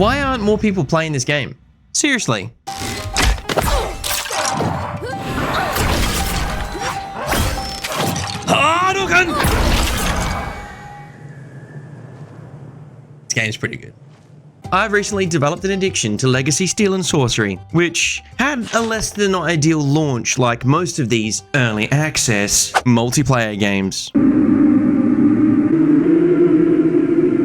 Why aren't more people playing this game? Seriously. This game's pretty good. I've recently developed an addiction to Legacy Steel and Sorcery, which had a less than ideal launch like most of these early access multiplayer games.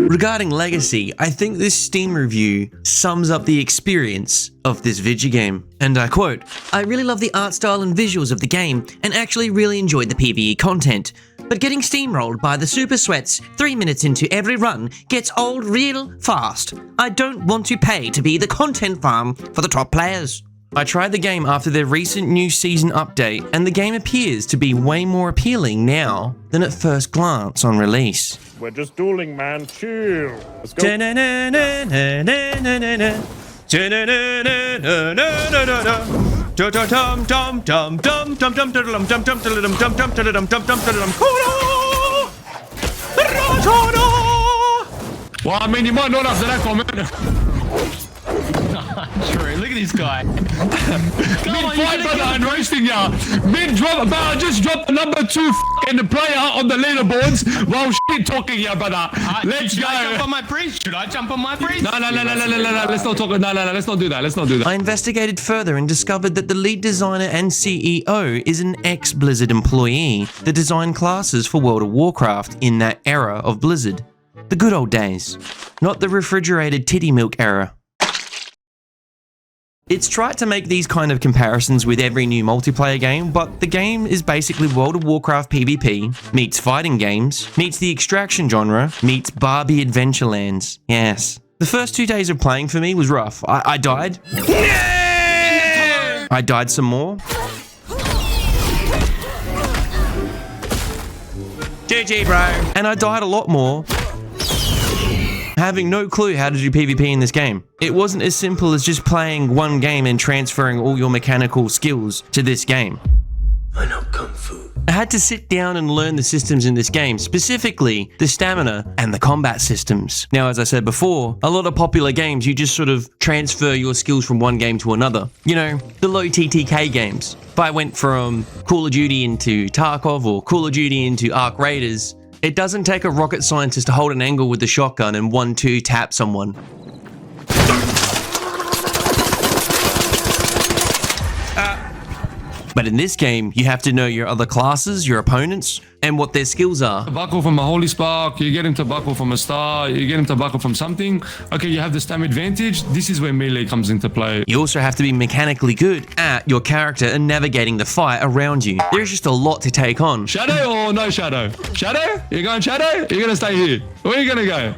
Regarding Legacy, I think this Steam review sums up the experience of this video game. And I quote, "I really love the art style and visuals of the game and actually really enjoyed the PvE content. But getting steamrolled by the super sweats 3 minutes into every run gets old real fast. I don't want to pay to be the content farm for the top players." I tried the game after their recent new season update, and the game appears to be way more appealing now than at first glance on release. We're just dueling, man. Chill. Let's go. Well, I mean, you might not after that comment. True, look at this guy. Mid-fight, brother, and roasting ya. Mid-drop, but I just dropped the number 2 in the player on the leaderboards while shit talking ya, brother. Let's go. Should I jump on my priest? Should I jump on my priest? No. Let's not talk. No. Let's not do that. Let's not do that. I investigated further and discovered that the lead designer and CEO is an ex-Blizzard employee that designed classes for World of Warcraft in that era of Blizzard. The good old days. Not the refrigerated titty milk era. It's tried to make these kind of comparisons with every new multiplayer game, but the game is basically World of Warcraft PvP, meets fighting games, meets the extraction genre, meets Barbie Adventurelands. Yes. The first 2 days of playing for me was rough. I died. I died some more. GG, bro. And I died a lot more, having no clue how to do PvP in this game. It wasn't as simple as just playing one game and transferring all your mechanical skills to this game. I know Kung Fu. I had to sit down and learn the systems in this game, specifically the stamina and the combat systems. Now, as I said before, a lot of popular games, you just sort of transfer your skills from one game to another. You know, the low TTK games. If I went from Call of Duty into Tarkov or Call of Duty into Arc Raiders, it doesn't take a rocket scientist to hold an angle with the shotgun and 1-2 tap someone. But in this game, you have to know your other classes, your opponents, and what their skills are. Buckle from a holy spark, you get him to buckle from a star, you get him to buckle from something. Okay, you have the stam advantage. This is where melee comes into play. You also have to be mechanically good at your character and navigating the fight around you. There's just a lot to take on. Shadow or no shadow? Shadow? You're going shadow? You're gonna stay here. Where are you gonna go?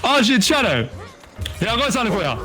Oh shit, shadow. Yeah, I got something for you.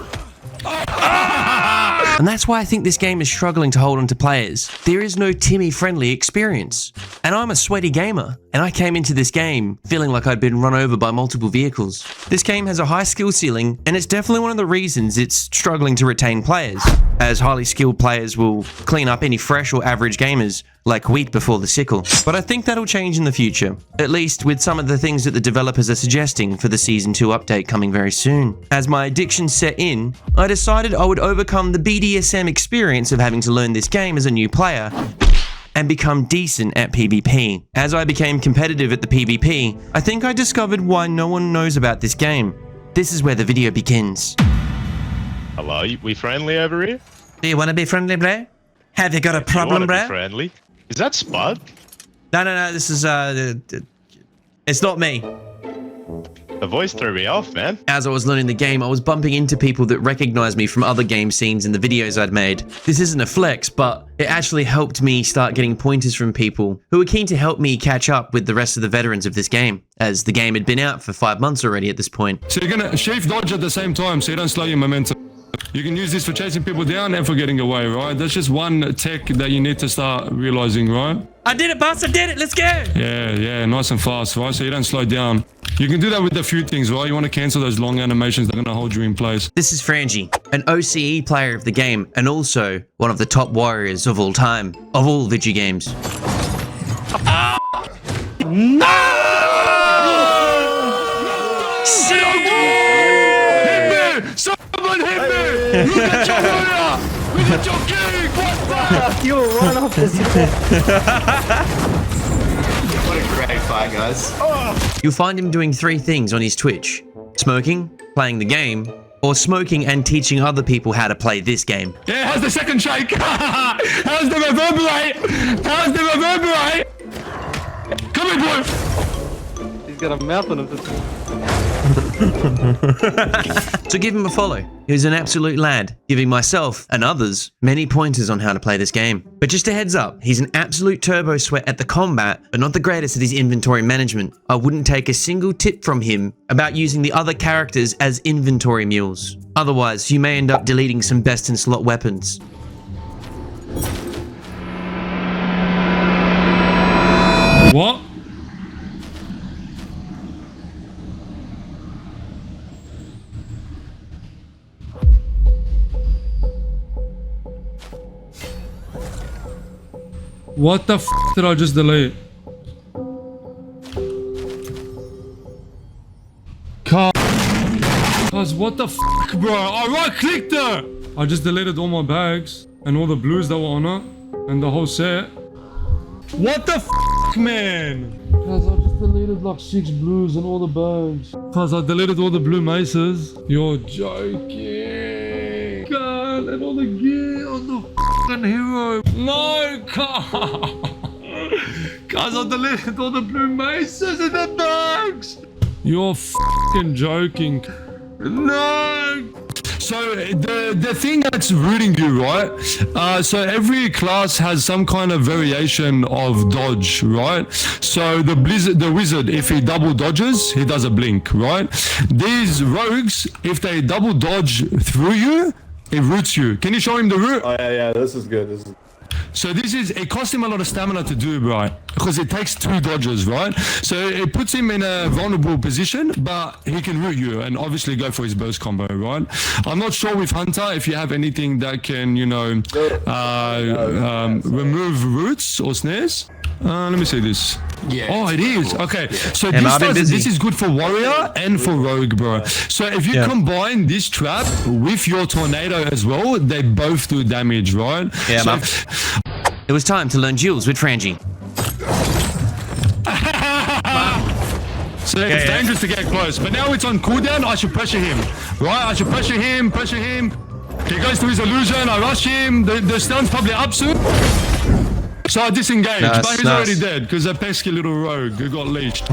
And that's why I think this game is struggling to hold on to players. There is no Timmy-friendly experience. And I'm a sweaty gamer, and I came into this game feeling like I'd been run over by multiple vehicles. This game has a high skill ceiling, and it's definitely one of the reasons it's struggling to retain players, as highly skilled players will clean up any fresh or average gamers like wheat before the sickle. But I think that'll change in the future, at least with some of the things that the developers are suggesting for the Season 2 update coming very soon. As my addiction set in, I decided I would overcome the BDSM experience of having to learn this game as a new player and become decent at PvP. As I became competitive at the PvP, I think I discovered why no one knows about this game. This is where the video begins. Hello, we friendly over here? Do you want to be friendly, bro? Have you got a problem, bro? Friendly? Is that Spud? No, this is, it's not me. The voice threw me off, man. As I was learning the game, I was bumping into people that recognized me from other game scenes in the videos I'd made. This isn't a flex, but it actually helped me start getting pointers from people who were keen to help me catch up with the rest of the veterans of this game, as the game had been out for 5 months already at this point. So you're gonna sheaf dodge at the same time so you don't slow your momentum. You can use this for chasing people down and for getting away, right? That's just one tech that you need to start realizing, right? I did it, boss! I did it! Let's go! Yeah, nice and fast, right? So you don't slow down. You can do that with a few things, right? You want to cancel those long animations that are going to hold you in place. This is Frangie, an OCE player of the game, and also one of the top warriors of all time, of all video games. No! at your warrior! Look at your king! What the? You run off this hill. What a great fight, guys. You'll find him doing 3 things on his Twitch: smoking, playing the game, or smoking and teaching other people how to play this game. Yeah, how's the second shake? How's the reverberate? How's the reverberate? Come here, boy! He's got a mouth on him. So give him a follow. He's an absolute lad, giving myself and others many pointers on how to play this game. But just a heads up, he's an absolute turbo sweat at the combat, but not the greatest at his inventory management. I wouldn't take a single tip from him about using the other characters as inventory mules. Otherwise, you may end up deleting some best in slot weapons. What? What the f did I just delete? Cuz what the f, bro? I right clicked it! I just deleted all my bags and all the blues that were on it and the whole set. What the f, man? Cuz I just deleted like 6 blues and all the bags. Cuz I deleted all the blue maces. You're joking. God, and all the gear on the f***ing hero. No, cuz I deleted all the blue maces and the bags. You're f***ing joking. No. So the thing that's rooting you, right? So every class has some kind of variation of dodge, right? So the wizard, if he double dodges, he does a blink, right? These rogues, if they double dodge through you, it roots you. Can you show him the root? Oh yeah, this is good. So it costs him a lot of stamina to do, right? Because it takes 2 dodges, right? So it puts him in a vulnerable position, but he can root you and obviously go for his burst combo, right? I'm not sure with Hunter if you have anything that can, you know, remove roots or snares. Let me see this. Yeah. Oh, it is. Okay. So I've been busy. this is good for warrior and for rogue, bro. So if you combine this trap with your tornado as well, they both do damage, right? Yeah, so man. It was time to learn duels with Frangie. So it's dangerous to get close. But now it's on cooldown, I should pressure him. Right? I should pressure him. He goes to his illusion, I rush him. The stun's probably up soon. So I disengage, but he's already dead because a pesky little rogue who got leashed.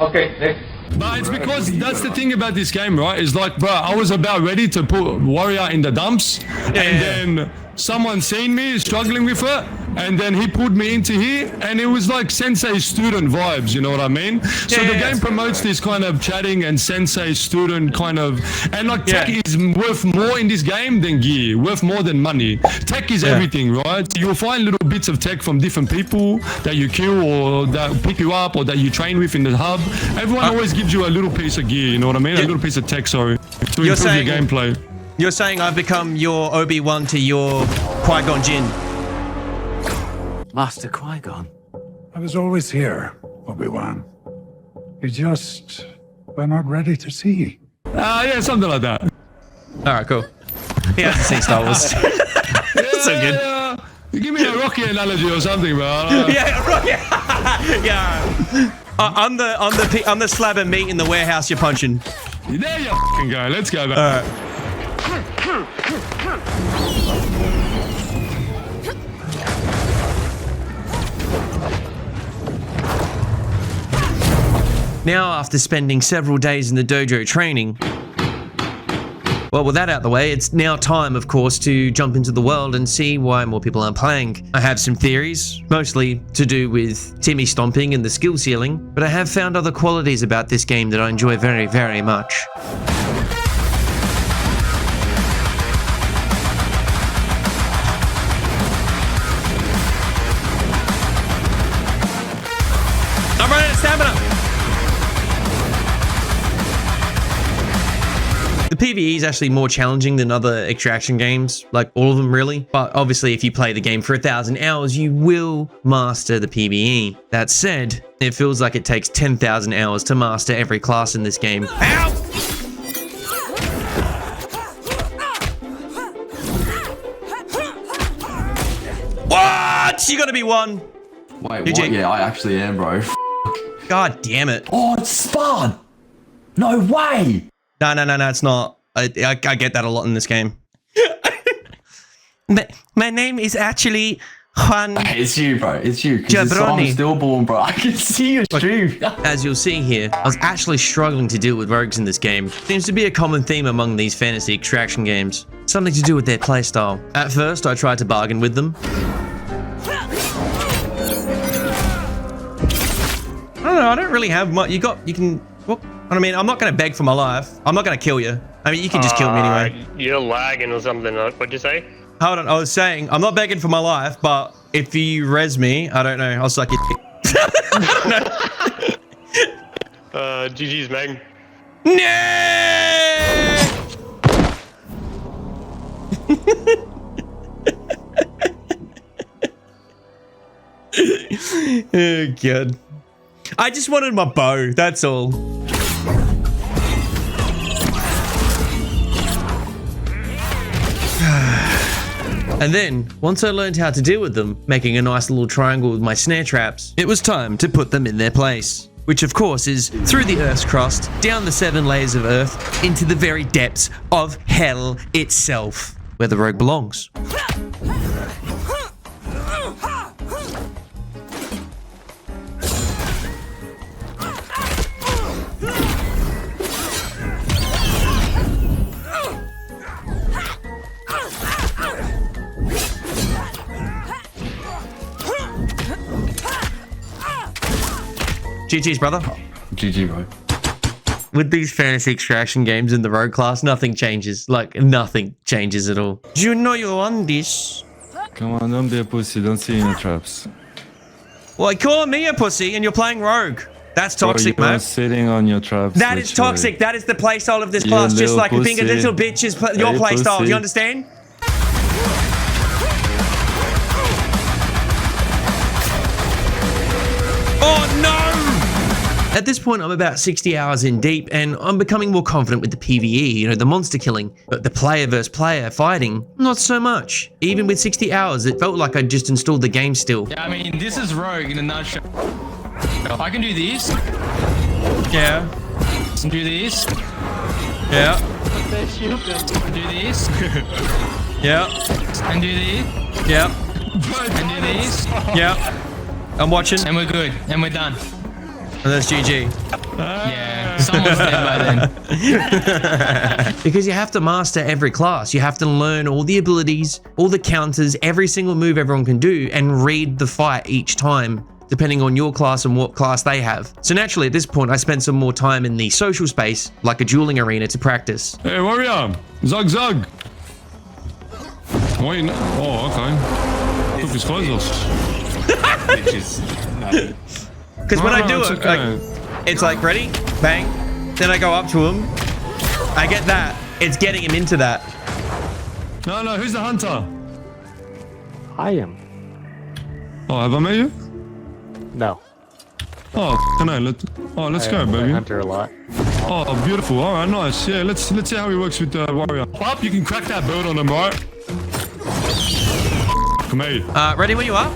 Okay, next. But it's because that's the thing about this game, right? It's like, bro, I was about ready to put warrior in the dumps, and then someone seen me struggling with it, and then he pulled me into here, and it was like sensei student vibes, you know what I mean? So the game promotes this kind of chatting and sensei student kind of, and like tech is worth more in this game than gear, worth more than money. Tech is everything, right? You'll find little bits of tech from different people that you kill or that pick you up or that you train with in the hub. Everyone always gives you a little piece of gear, you know what I mean? A little piece of tech, sorry, to improve your gameplay. You're saying I've become your Obi-Wan to your Qui-Gon Jinn. Master Qui-Gon. I was always here, Obi-Wan. You just were not ready to see. Yeah, something like that. Alright, cool. Yeah, I've seen Star Wars. That's so good. Give me a Rocky analogy or something, bro. Yeah, Rocky. Yeah. I'm the slab of meat in the warehouse you're punching. There you f***ing go. Let's go back. Now, after spending several days in the dojo training, well, with that out the way, it's now time, of course, to jump into the world and see why more people aren't playing. I have some theories, mostly to do with Timmy stomping and the skill ceiling, but I have found other qualities about this game that I enjoy very, very much. I'm running out of stamina! The PvE is actually more challenging than other extraction games, like all of them really. But obviously if you play the game for 1,000 hours, you will master the PvE. That said, it feels like it takes 10,000 hours to master every class in this game. Ow! What? You gotta be one. Wait, GG. what? Yeah, I actually am, bro. God damn it. Oh, it's Spud! No way! No, it's not. I get that a lot in this game. My name is actually Juan. Hey, it's you, bro. It's you. Because Jabroni. I'm stillborn, bro. I can see your stream. As you'll see here, I was actually struggling to deal with rogues in this game. Seems to be a common theme among these fantasy extraction games. Something to do with their playstyle. At first, I tried to bargain with them. I don't know, I don't really have much. You can, well, I mean, I'm not going to beg for my life. I'm not going to kill you. I mean, you can just kill me anyway. You're lagging or something. What'd you say? Hold on, I was saying, I'm not begging for my life, but if you res me, I don't know, I'll suck your GG's, man. No! Oh, God. I just wanted my bow, that's all. And then, once I learned how to deal with them, making a nice little triangle with my snare traps, it was time to put them in their place. Which of course is through the Earth's crust, down the 7 layers of Earth, into the very depths of hell itself, where the rogue belongs. GG's, brother. GG, bro. With these fantasy extraction games in the rogue class, nothing changes. Like, nothing changes at all. Do you know you're on this? Come on, don't be a pussy. Don't see any traps. Well, you call me a pussy and you're playing rogue. That's toxic, bro, you're man. sitting on your traps. That is toxic. That is the playstyle of this class. Just like being a little bitch is your playstyle. Do you understand? Oh, no! At this point, I'm about 60 hours in deep, and I'm becoming more confident with the PvE, you know, the monster killing. But the player versus player fighting, not so much. Even with 60 hours, it felt like I'd just installed the game still. Yeah, I mean, this is rogue in a nutshell. I can do these. Yeah. And do these. Yeah. Do these. Yeah. And do these. Yeah. And do these. Yeah. I'm watching. And we're good. And we're done. And that's GG. Yeah, someone's dead by then. Because you have to master every class. You have to learn all the abilities, all the counters, every single move everyone can do, and read the fight each time, depending on your class and what class they have. So naturally, at this point, I spent some more time in the social space, like a dueling arena, to practice. Hey, warrior! Zug Zug! Wait, no. Oh, okay. Took his clothes off. Because when I do it, okay. like, it's like, ready? Bang. Then I go up to him. I get that. It's getting him into that. No, who's the hunter? I am. Oh, have I met you? No. Oh, let's go, I baby. hunter a lot. Oh, beautiful. All right, nice. Yeah, let's see how he works with warrior. Up, you can crack that bird on him, right? Come here. Ready when you are?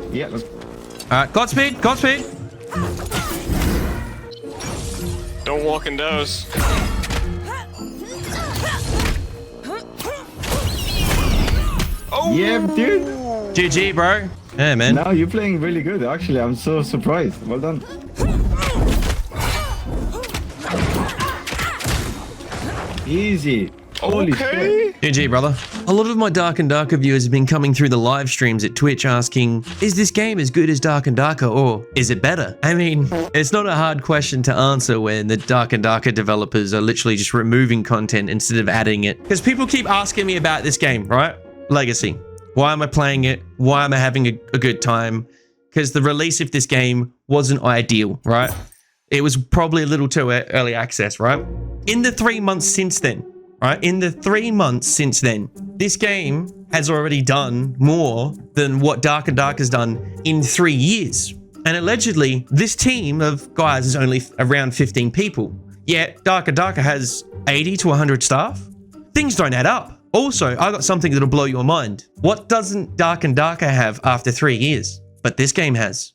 Yeah, let's... Alright, Godspeed, Godspeed. Don't walk in those. Oh! Yeah, dude! GG, bro. Yeah, man. Now you're playing really good, actually. I'm so surprised. Well done. Easy. Holy shit. GG, brother. A lot of my Dark and Darker viewers have been coming through the live streams at Twitch asking, is this game as good as Dark and Darker, or is it better? I mean, it's not a hard question to answer when the Dark and Darker developers are literally just removing content instead of adding it. Because people keep asking me about this game, right? Legacy. Why am I playing it? Why am I having a good time? Because the release of this game wasn't ideal, right? It was probably a little too early access, right? In the 3 months since then, right? In the 3 months since then, this game has already done more than what Dark and Dark has done in 3 years. And allegedly, this team of guys is only around 15 people. Yet, Dark and Darker has 80 to 100 staff. Things don't add up. Also, I got something that'll blow your mind. What doesn't Dark and Darker have after 3 years? But this game has.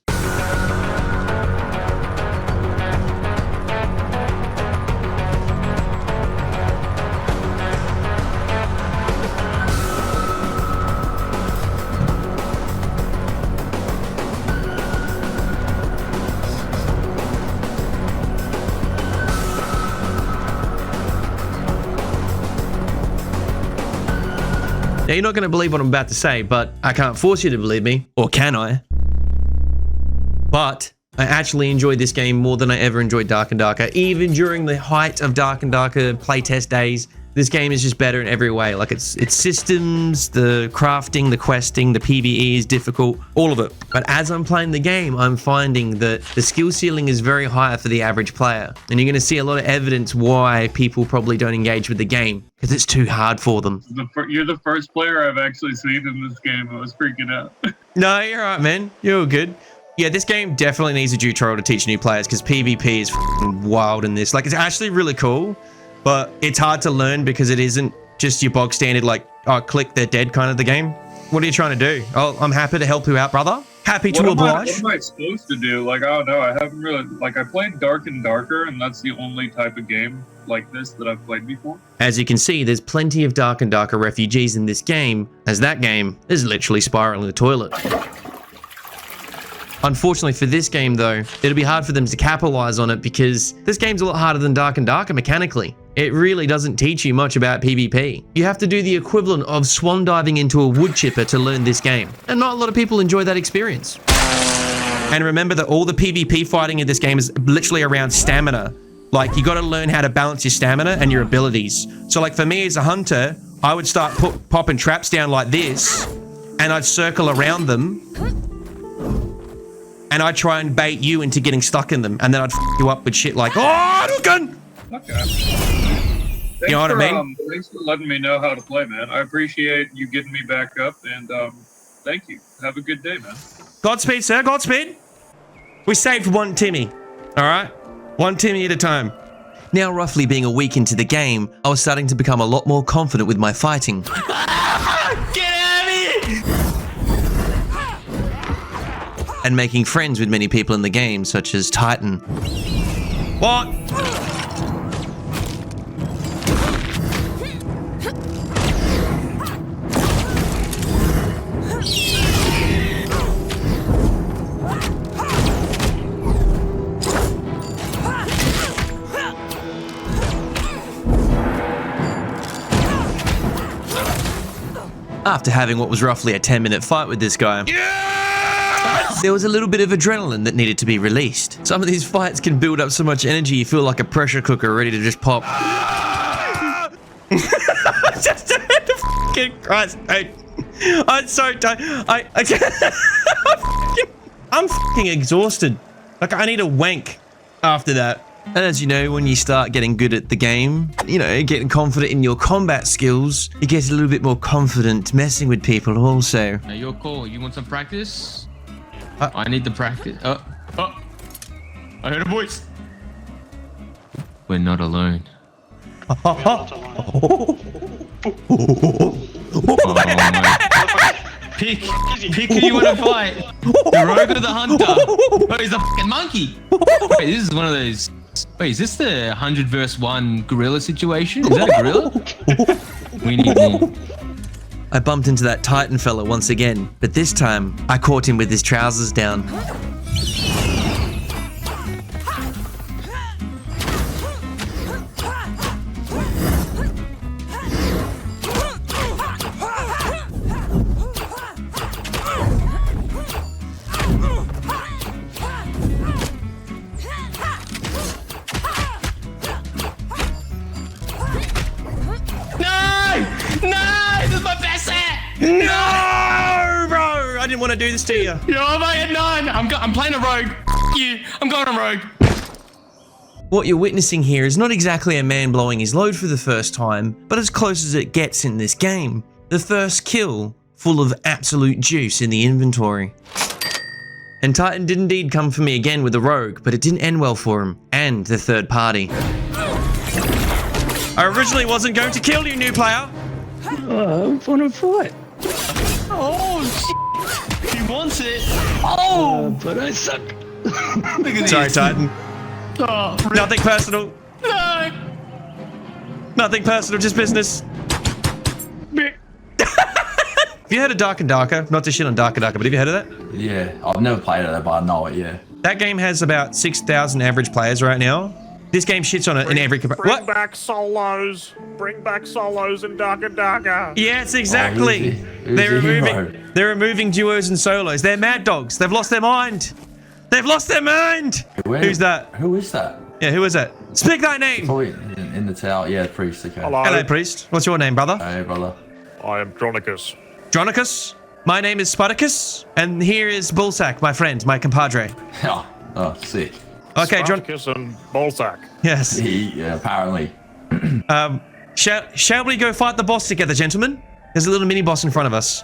Now, you're not going to believe what I'm about to say, but I can't force you to believe me, or can I? But I actually enjoyed this game more than I ever enjoyed Dark and Darker. Even during the height of Dark and Darker playtest days, this game is just better in every way. Like its systems, the crafting, the questing, the PvE is difficult, all of it. But as I'm playing the game, I'm finding that the skill ceiling is very high for the average player. And you're going to see a lot of evidence why people probably don't engage with the game, because it's too hard for them. You're the first player I've actually seen in this game. I was freaking out. No, you're all right, man. You're all good. Yeah, this game definitely needs a tutorial to teach new players, because PvP is wild in this. Like, it's actually really cool, but it's hard to learn because it isn't just your bog standard, like, oh, click, they're dead kind of the game. What are you trying to do? Oh, I'm happy to help you out, brother. Happy to oblige. What am I supposed to do? Like, I don't know. I haven't really, like, I played Dark and Darker, and that's the only type of game like this that I've played before. As you can see, there's plenty of Dark and Darker refugees in this game, as that game is literally spiraling the toilet. Unfortunately for this game though, it'll be hard for them to capitalize on it because this game's a lot harder than Dark and Darker mechanically. It really doesn't teach you much about PvP. You have to do the equivalent of swan diving into a wood chipper to learn this game. And not a lot of people enjoy that experience. And remember that all the PvP fighting in this game is literally around stamina. Like, you got to learn how to balance your stamina and your abilities. So like for me as a hunter, I would start popping traps down like this, and I'd circle around them, and I'd try and bait you into getting stuck in them, and then I'd f you up with shit like, oh, gun! Okay. You know what I mean? Thanks for letting me know how to play, man. I appreciate you getting me back up, and thank you. Have a good day, man. Godspeed, sir. Godspeed. We saved one Timmy. All right? One Timmy at a time. Now, roughly being a week into the game, I was starting to become a lot more confident with my fighting. Get out of here! And making friends with many people in the game, such as Titan. What? After having what was roughly a 10-minute fight with this guy, there was a little bit of adrenaline that needed to be released. Some of these fights can build up so much energy you feel like a pressure cooker ready to just pop. Just the fucking Christ, I'm so tired. I'm fucking exhausted. Like, I need a wank after that. And as you know, when you start getting good at the game, you know, getting confident in your combat skills, you get a little bit more confident messing with people also. Hey, yo, Cole, you want some practice? I need the practice. I heard a voice. We're not alone. Oh my. Pick who you want to fight. The rogue or the hunter? Oh, he's a fucking monkey. Wait, this is one of those. Wait, is this the 100 vs 1 gorilla situation? Is that a gorilla? We need more. I bumped into that Titan fella once again, but this time I caught him with his trousers down. No, bro! I didn't want to do this to you. Yo, I'm at 9. I'm playing a rogue. F you. I'm going a rogue. What you're witnessing here is not exactly a man blowing his load for the first time, but as close as it gets in this game. The first kill, full of absolute juice in the inventory. And Titan did indeed come for me again with a rogue, but it didn't end well for him, and the third party. I originally wasn't going to kill you, new player. I'm gonna fight. Oh, shit. He wants it. Oh, But I suck. look at Sorry, this. Titan. Oh, Nothing personal. no. Nothing personal, just business. Have you heard of Dark and Darker? Not to shit on Dark and Darker, but have you heard of that? Yeah, I've never played it, but I know it, yeah. That game has about 6,000 average players right now. This game shits on it in every... What? back solos. Bring back solos in Dark and Darker. Yes, exactly. They're removing duos and solos. They're mad dogs. They've lost their mind. They've lost their mind. Who's that? Who is that? Yeah, who is that? Speak that name. Probably in the tower. Yeah, priest, okay. Hello, priest. What's your name, brother? Hey, brother. I am Dronicus. Dronicus. My name is Spartacus, and here is Bullsack, my friend, my compadre. Oh, sick. Okay, Spartacus and Ballsack. Yes. Yeah, apparently. Shall we go fight the boss together, gentlemen? There's a little mini boss in front of us.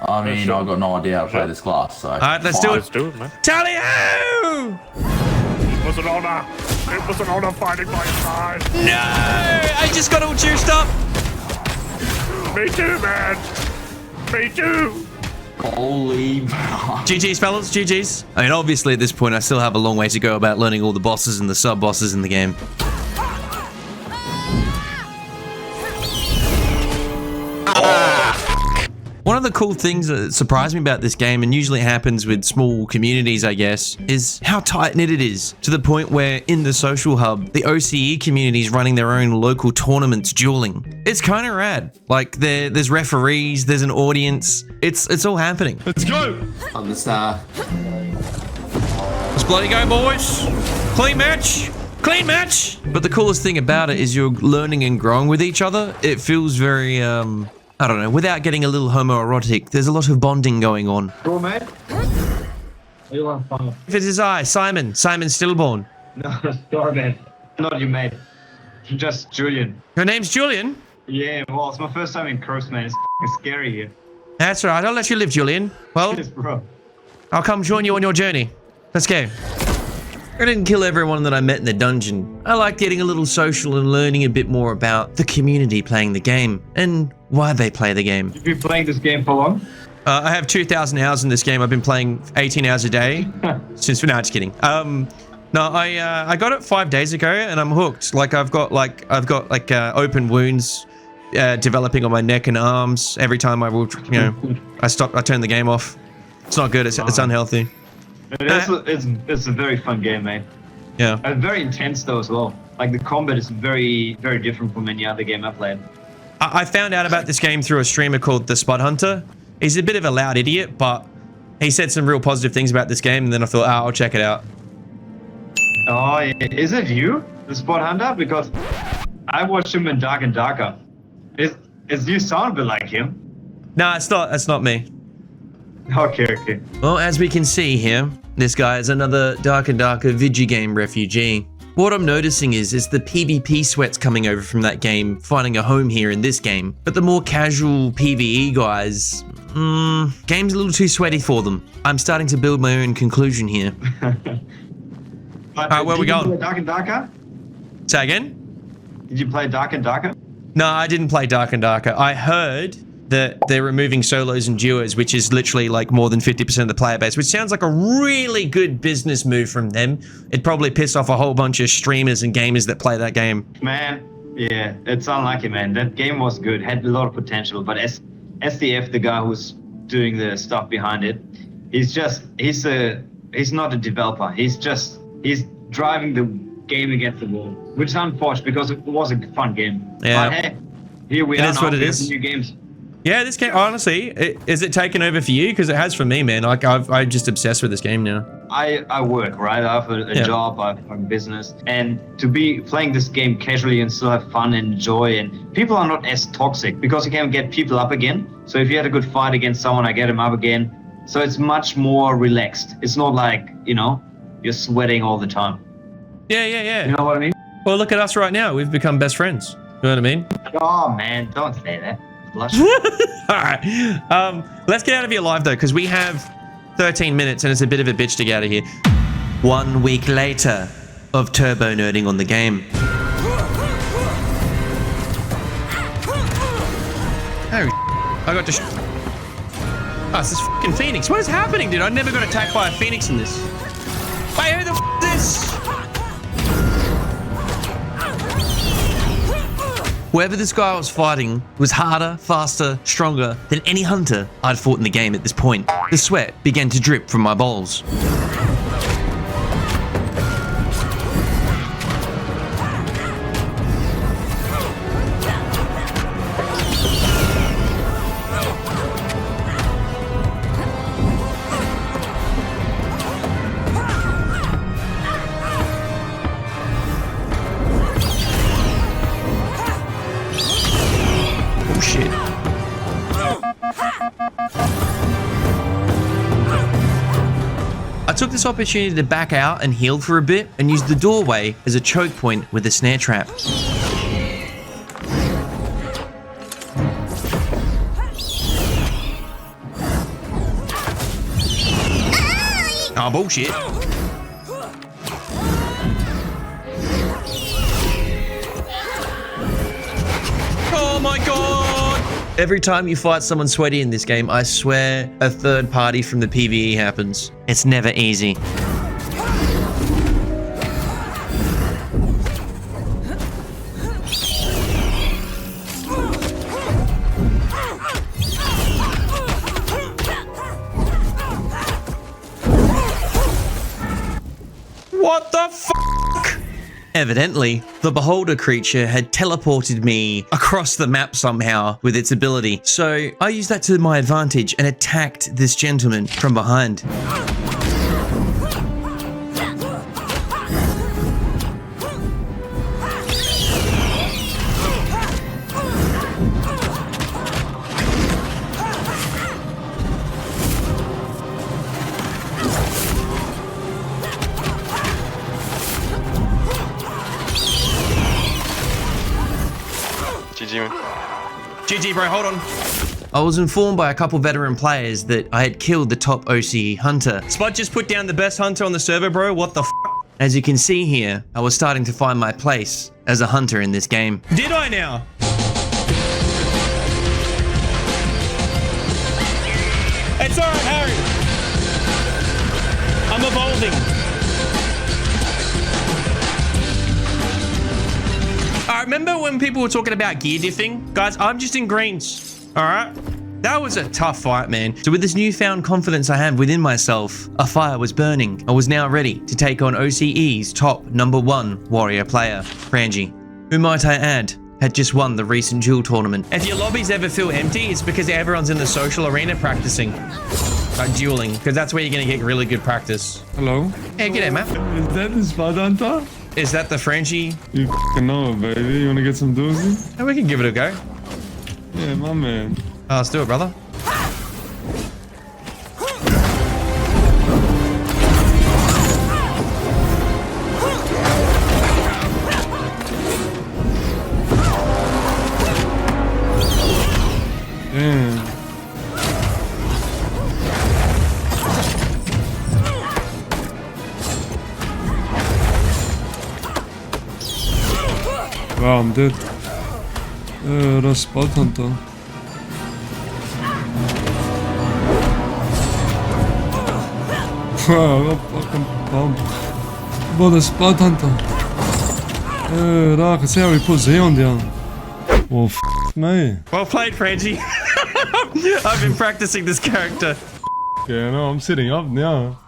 I mean, I've got no idea how to play this class, so... Alright, let's do it. Let's do it, man. Tally-ho! It was an honor. It was an honor fighting by your side. No! I just got all juiced up. Me too, man. Me too. Holy... GG's, fellas. GG's. I mean, obviously, at this point, I still have a long way to go about learning all the bosses and the sub-bosses in the game. One of the cool things that surprised me about this game, and usually happens with small communities, I guess, is how tight-knit it is, to the point where in the social hub, the OCE community is running their own local tournaments dueling. It's kind of rad. Like, there's referees, there's an audience, it's all happening. Let's go. I'm the star. Let's bloody go, boys. Clean match. Clean match. But the coolest thing about it is you're learning and growing with each other. It feels very, I don't know, without getting a little homoerotic, there's a lot of bonding going on. Bro, mate. You want fun? If it is I, Simon Stillborn. No, sorry, man. Not you, mate. Just Julian. Your name's Julian? Yeah, well, it's my first time in Cross, man. It's f***ing scary here. That's right, I'll let you live, Julian. Well, Yes, bro. I'll come join you on your journey. Let's go. I didn't kill everyone that I met in the dungeon. I like getting a little social and learning a bit more about the community playing the game and why they play the game. You've been playing this game for long? I have 2,000 hours in this game. I've been playing 18 hours a day since. No, just kidding. No, I got it 5 days ago and I'm hooked. Like I've got open wounds developing on my neck and arms every time I will. I turn the game off. It's not good. It's unhealthy. It's a very fun game, mate. Yeah. And very intense though as well. Like the combat is very, very different from any other game I've played. I found out about this game through a streamer called The Spot Hunter. He's a bit of a loud idiot, but he said some real positive things about this game, and then I thought, I'll check it out. Oh, is it you, The Spot Hunter? Because I watched him in Dark and Darker. Is you sound a bit like him? No, it's not. That's not me. Okay. Well, as we can see here, this guy is another Dark and Darker video game refugee. What I'm noticing is the PvP sweats coming over from that game, finding a home here in this game. But the more casual PvE guys, game's a little too sweaty for them. I'm starting to build my own conclusion here. Alright, where are we going? Did you play Dark and Darker? Say again? Did you play Dark and Darker? No, I didn't play Dark and Darker. I heard that they're removing solos and duos, which is literally like more than 50% of the player base, which sounds like a really good business move from them. It'd probably piss off a whole bunch of streamers and gamers that play that game. Man, yeah, it's unlucky, man. That game was good, had a lot of potential, but SDF, the guy who's doing the stuff behind it, he's not a developer. He's driving the game against the wall, which is unfortunate because it was a fun game. Yeah. But hey, here we are now. It is what it is. New games. Yeah, this game, honestly, is it taken over for you? Because it has for me, man. Like, I'm just obsessed with this game now. I work, right? I have a job, I have a business. And to be playing this game casually and still have fun and joy, and people are not as toxic because you can get people up again. So if you had a good fight against someone, I get him up again. So it's much more relaxed. It's not like, you're sweating all the time. Yeah. You know what I mean? Well, look at us right now. We've become best friends. You know what I mean? Oh man, don't say that. Blush. All right. Let's get out of here live though, because we have 13 minutes and it's a bit of a bitch to get out of here. 1 week later of turbo nerding on the game. Oh, I got to. Oh, it's this fucking Phoenix. What is happening, dude? I never got attacked by a Phoenix in this. Wait, who the f is this? Whoever this guy was fighting was harder, faster, stronger than any hunter I'd fought in the game at this point. The sweat began to drip from my balls. I took this opportunity to back out and heal for a bit and used the doorway as a choke point with a snare trap. Oh, bullshit. Oh my god! Every time you fight someone sweaty in this game, I swear a third party from the PvE happens. It's never easy. What the fuck? Evidently, the beholder creature had teleported me across the map somehow with its ability. So I used that to my advantage and attacked this gentleman from behind. GG, bro, hold on. I was informed by a couple veteran players that I had killed the top OCE hunter. Spud just put down the best hunter on the server, bro. What the f? As you can see here, I was starting to find my place as a hunter in this game. Did I now? It's alright, Harry. I'm evolving. I remember when people were talking about gear diffing? Guys, I'm just in greens, all right? That was a tough fight, man. So with this newfound confidence I have within myself, a fire was burning. I was now ready to take on OCE's top #1 warrior player, Frangie, who might I add, had just won the recent duel tournament. If your lobbies ever feel empty, it's because everyone's in the social arena practicing. Dueling, because that's where you're gonna get really good practice. Hello? Hey, g'day, man. Is that the Spud Hunter? Is that the Frangie? You f***ing know it, baby. You wanna get some doozy? Yeah, we can give it a go. Yeah, my man. Oh, let's do it, brother. Damn. Wow, I'm dead. That's Spud Hunter. Wow, I got fucking pumped. But the Spud Hunter. I can see how he put Xeon down. Well, f me. Well played, Frangie. I've been practicing this character. Yeah, no, I'm sitting up now.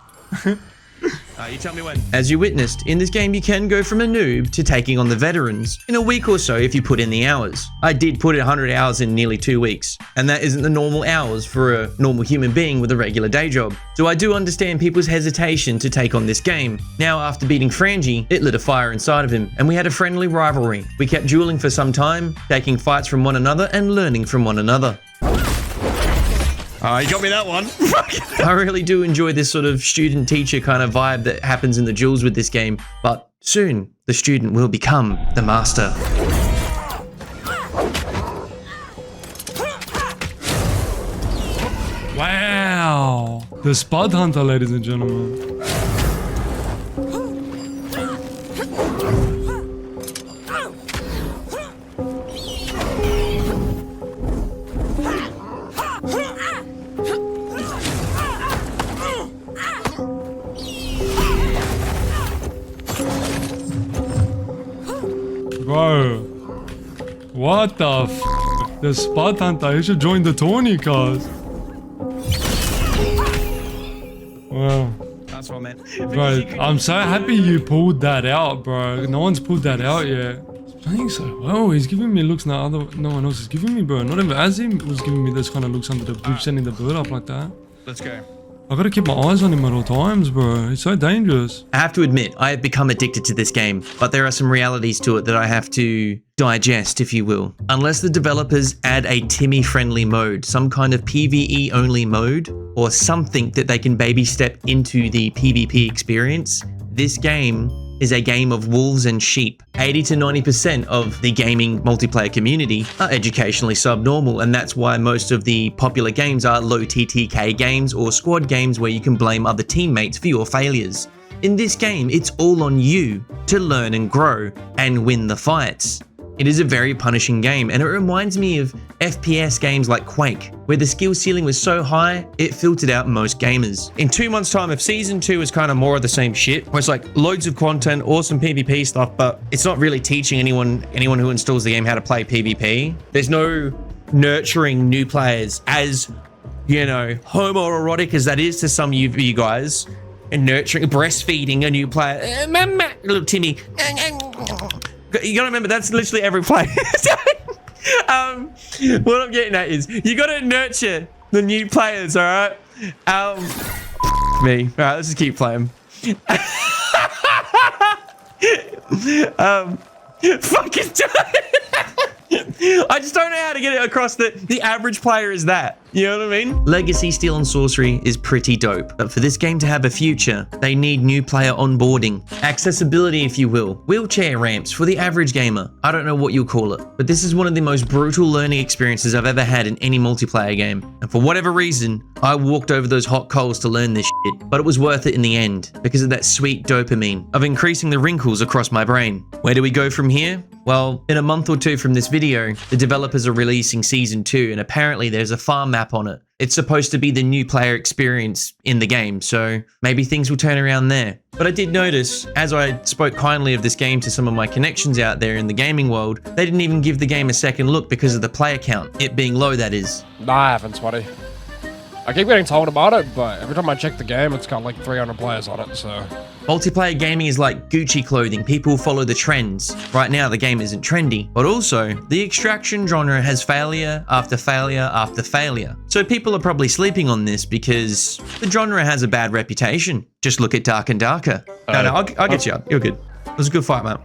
You tell me when. As you witnessed, in this game you can go from a noob to taking on the veterans in a week or so if you put in the hours. I did put 100 hours in nearly 2 weeks, and that isn't the normal hours for a normal human being with a regular day job. So I do understand people's hesitation to take on this game. Now, after beating Frangie, it lit a fire inside of him, and we had a friendly rivalry. We kept dueling for some time, taking fights from one another and learning from one another. You got me that one. I really do enjoy this sort of student-teacher kind of vibe that happens in the duels with this game, but soon the student will become the master. Wow. The Spud Hunter, ladies and gentlemen. Bro, what the f? The Spud Hunter, he should join the tourney, cuz. Wow. That's what I meant. Bro, I'm so happy you pulled that out, bro. No one's pulled that out yet. He's playing so well. He's giving me looks no one else is giving me, bro. Not even Azim was giving me those kind of looks under the bridge, sending the bird up like that. Let's go. I gotta keep my eyes on him at all times, bro. He's so dangerous. I have to admit, I have become addicted to this game, but there are some realities to it that I have to digest, if you will. Unless the developers add a Timmy-friendly mode, some kind of PvE-only mode, or something that they can baby step into the PvP experience, this game is a game of wolves and sheep. 80 to 90% of the gaming multiplayer community are educationally subnormal, and that's why most of the popular games are low TTK games or squad games where you can blame other teammates for your failures. In this game, it's all on you to learn and grow and win the fights. It is a very punishing game, and it reminds me of FPS games like Quake, where the skill ceiling was so high, it filtered out most gamers. In 2 months' time, if Season 2 is kind of more of the same shit, where it's like loads of content, awesome PvP stuff, but it's not really teaching anyone who installs the game how to play PvP. There's no nurturing new players, as, you know, homoerotic as that is to some of you guys, and nurturing, breastfeeding a new player. Little Timmy. You gotta remember, that's literally every player. What I'm getting at is, you gotta nurture the new players, alright? Me. Alright, let's just keep playing. Fucking I just don't know how to get it across that the average player is that. You know what I mean? Legacy, Steel, and Sorcery is pretty dope, but for this game to have a future, they need new player onboarding. Accessibility, if you will. Wheelchair ramps for the average gamer. I don't know what you'll call it, but this is one of the most brutal learning experiences I've ever had in any multiplayer game. And for whatever reason, I walked over those hot coals to learn this shit, but it was worth it in the end because of that sweet dopamine of increasing the wrinkles across my brain. Where do we go from here? Well, in a month or two from this video, the developers are releasing Season 2, and apparently there's a farm map on it. It's supposed to be the new player experience in the game, so maybe things will turn around there. But I did notice, as I spoke kindly of this game to some of my connections out there in the gaming world, they didn't even give the game a second look because of the player count, it being low, that is. Nah, I haven't, Swatty. I keep getting told about it, but every time I check the game, it's got like 300 players on it, so... Multiplayer gaming is like Gucci clothing. People follow the trends. Right now, the game isn't trendy, but also the extraction genre has failure after failure after failure. So people are probably sleeping on this because the genre has a bad reputation. Just look at Dark and Darker. No, I'll get you up. You're good. It was a good fight, man.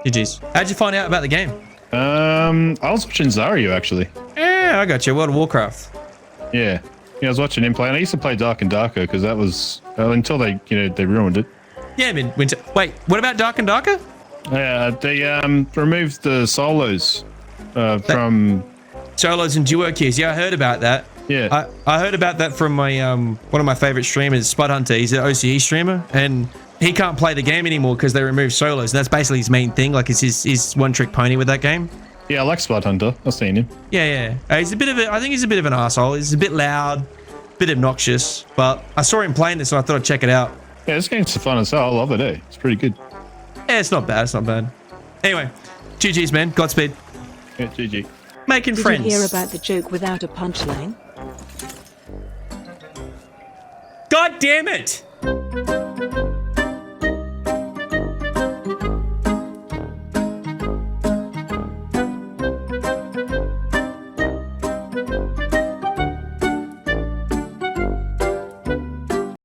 GG's. How'd you find out about the game? I was watching Zaryu, actually. Yeah, I got you. World of Warcraft. Yeah. Yeah, I was watching him play, and I used to play Dark and Darker because that was until they ruined it. Yeah, Winter. Wait, what about Dark and Darker? Yeah, they removed the solos from solos and duo queues. Yeah, I heard about that. Yeah, I heard about that from my one of my favorite streamers, Spud Hunter. He's an OCE streamer, and he can't play the game anymore because they removed solos. And that's basically his main thing. Like, it's his one-trick pony with that game. Yeah, I like Spud Hunter. I've seen him. Yeah. He's a bit of I think he's a bit of an asshole. He's a bit loud, a bit obnoxious. But I saw him playing this, and I thought I'd check it out. Yeah, this game's fun as hell. I love it, It's pretty good. Yeah, it's not bad. It's not bad. Anyway, GG's, man. Godspeed. Yeah, GG. Making friends. Did you hear about the joke without a punchline? God damn it!